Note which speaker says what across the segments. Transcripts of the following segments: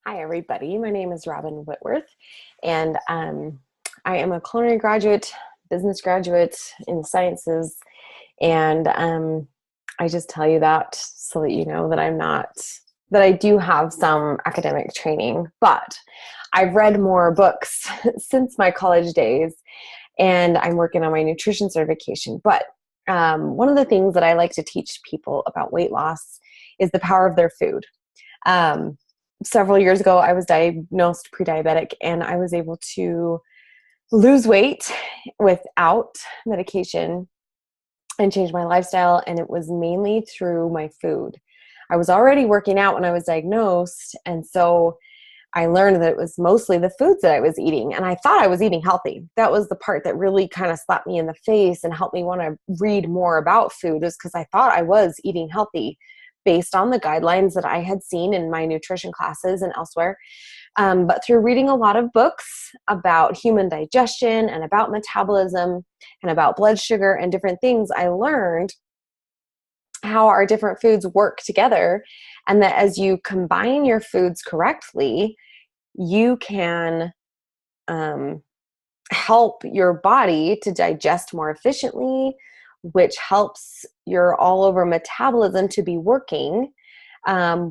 Speaker 1: Hi, everybody. My name is Robyn Whitworth, and I am a culinary graduate, business graduate in sciences, and I just tell you that so that you know that that I do have some academic training, but I've read more books since my college days, and I'm working on my nutrition certification. But one of the things that I like to teach people about weight loss is the power of their food. Um, Several years ago, I was diagnosed pre-diabetic, and I was able to lose weight without medication and change my lifestyle. And it was mainly through my food. I was already working out when I was diagnosed. And so I learned that it was mostly the foods that I was eating. And I thought I was eating healthy. That was the part that really kind of slapped me in the face and helped me want to read more about food, is because I thought I was eating healthy based on the guidelines that I had seen in my nutrition classes and elsewhere. But through reading a lot of books about human digestion and about metabolism and about blood sugar and different things, I learned how our different foods work together, and that as you combine your foods correctly, you can help your body to digest more efficiently, which helps your all over metabolism to be working,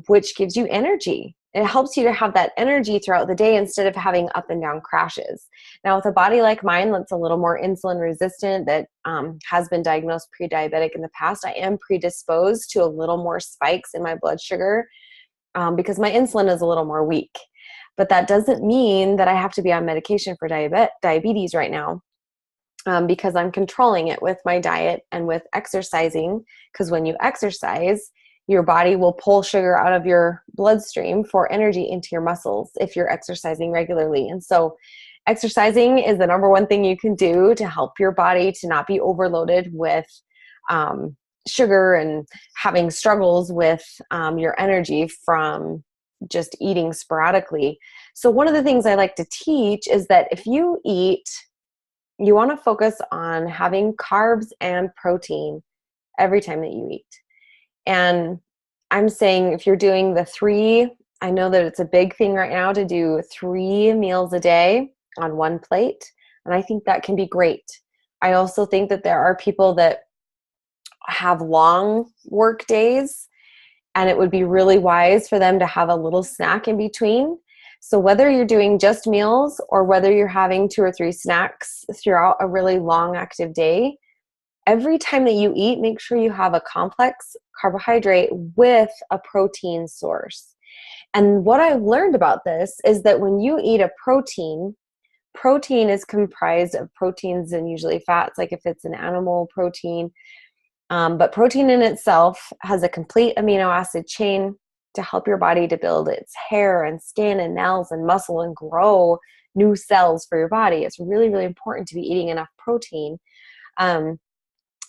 Speaker 1: which gives you energy. It helps you to have that energy throughout the day instead of having up and down crashes. Now, with a body like mine that's a little more insulin resistant, that has been diagnosed pre-diabetic in the past, I am predisposed to a little more spikes in my blood sugar because my insulin is a little more weak. But that doesn't mean that I have to be on medication for diabetes right now. Because I'm controlling it with my diet and with exercising. Because when you exercise, your body will pull sugar out of your bloodstream for energy into your muscles if you're exercising regularly. And so exercising is the number one thing you can do to help your body to not be overloaded with sugar and having struggles with your energy from just eating sporadically. So one of the things I like to teach is that if you eat, you want to focus on having carbs and protein every time that you eat. And I'm saying if you're doing the three, I know that it's a big thing right now to do 3 meals a day on one plate. And I think that can be great. I also think that there are people that have long work days, and it would be really wise for them to have a little snack in between. So whether you're doing just meals or whether you're having 2 or 3 snacks throughout a really long active day, every time that you eat, make sure you have a complex carbohydrate with a protein source. And what I've learned about this is that when you eat a protein is comprised of proteins and usually fats, like if it's an animal protein. But protein in itself has a complete amino acid chain to help your body to build its hair and skin and nails and muscle and grow new cells for your body. It's really, really important to be eating enough protein. And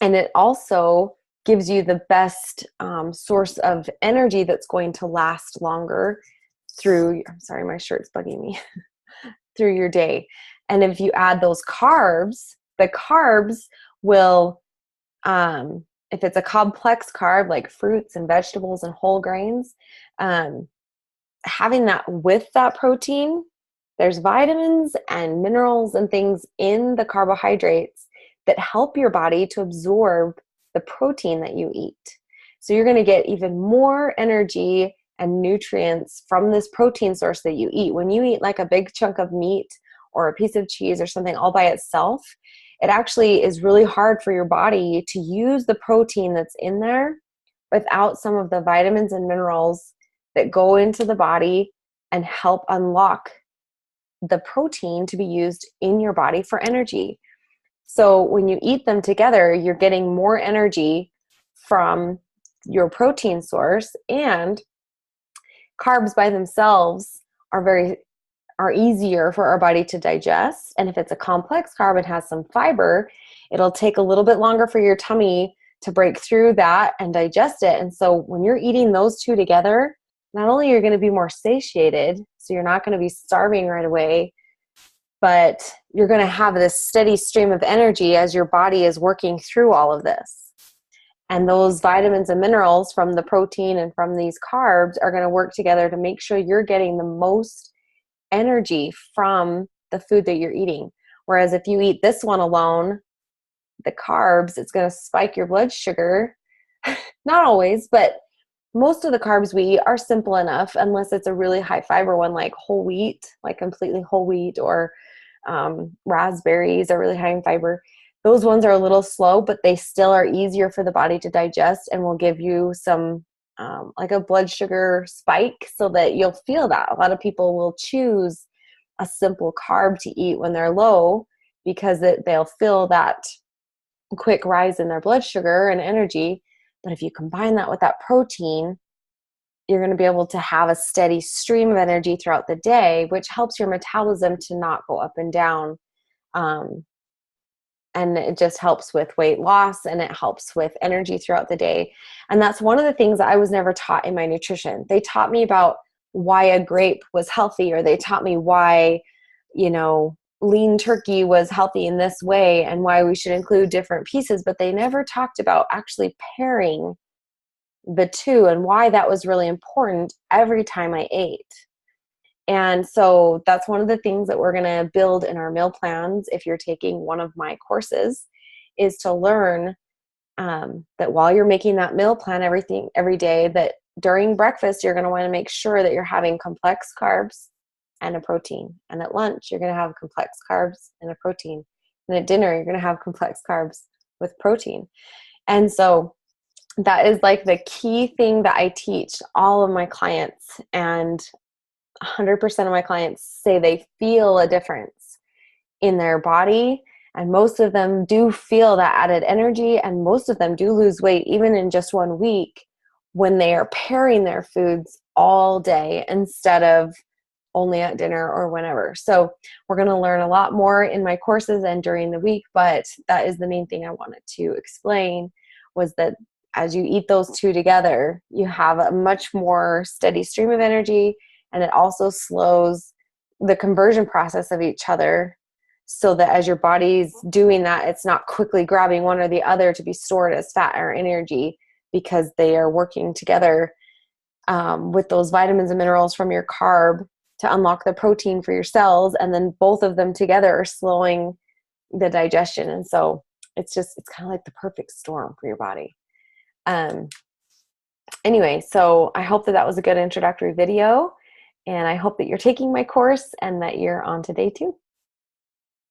Speaker 1: it also gives you the best source of energy that's going to last longer through, I'm sorry, my shirt's bugging me, through your day. And if you add those carbs, the carbs will, if it's a complex carb like fruits and vegetables and whole grains, having that with that protein, there's vitamins and minerals and things in the carbohydrates that help your body to absorb the protein that you eat. So you're going to get even more energy and nutrients from this protein source that you eat. When you eat like a big chunk of meat or a piece of cheese or something all by itself, it actually is really hard for your body to use the protein that's in there without some of the vitamins and minerals that go into the body and help unlock the protein to be used in your body for energy. So when you eat them together, you're getting more energy from your protein source, and carbs by themselves are easier for our body to digest. And if it's a complex carb and has some fiber, it'll take a little bit longer for your tummy to break through that and digest it. And so when you're eating those two together, not only are you going to be more satiated, so you're not going to be starving right away, but you're going to have this steady stream of energy as your body is working through all of this. And those vitamins and minerals from the protein and from these carbs are going to work together to make sure you're getting the most energy from the food that you're eating. Whereas if you eat this one alone, the carbs, it's going to spike your blood sugar. Not always, but most of the carbs we eat are simple enough, unless it's a really high fiber one like whole wheat, like completely whole wheat, or raspberries are really high in fiber. Those ones are a little slow, but they still are easier for the body to digest and will give you some like a blood sugar spike so that you'll feel that. A lot of people will choose a simple carb to eat when they're low because they'll feel that quick rise in their blood sugar and energy. But if you combine that with that protein, you're going to be able to have a steady stream of energy throughout the day, which helps your metabolism to not go up and down. And it just helps with weight loss, and it helps with energy throughout the day. And that's one of the things I was never taught in my nutrition. They taught me about why a grape was healthy, or they taught me why, lean turkey was healthy in this way and why we should include different pieces, but they never talked about actually pairing the two and why that was really important every time I ate. And so that's one of the things that we're going to build in our meal plans if you're taking one of my courses, is to learn that while you're making that meal plan every day, that during breakfast you're going to want to make sure that you're having complex carbs and a protein. And at lunch you're going to have complex carbs and a protein. And at dinner you're going to have complex carbs with protein. And so that is like the key thing that I teach all of my clients. And 100% of my clients say they feel a difference in their body, and most of them do feel that added energy, and most of them do lose weight even in just 1 week when they are pairing their foods all day instead of only at dinner or whenever. So we're going to learn a lot more in my courses and during the week, but that is the main thing I wanted to explain, was that as you eat those two together, you have a much more steady stream of energy. And it also slows the conversion process of each other, so that as your body's doing that, it's not quickly grabbing one or the other to be stored as fat or energy, because they are working together with those vitamins and minerals from your carb to unlock the protein for your cells. And then both of them together are slowing the digestion. And so it's kind of like the perfect storm for your body. Anyway, so I hope that was a good introductory video. And I hope that you're taking my course and that you're on to day 2.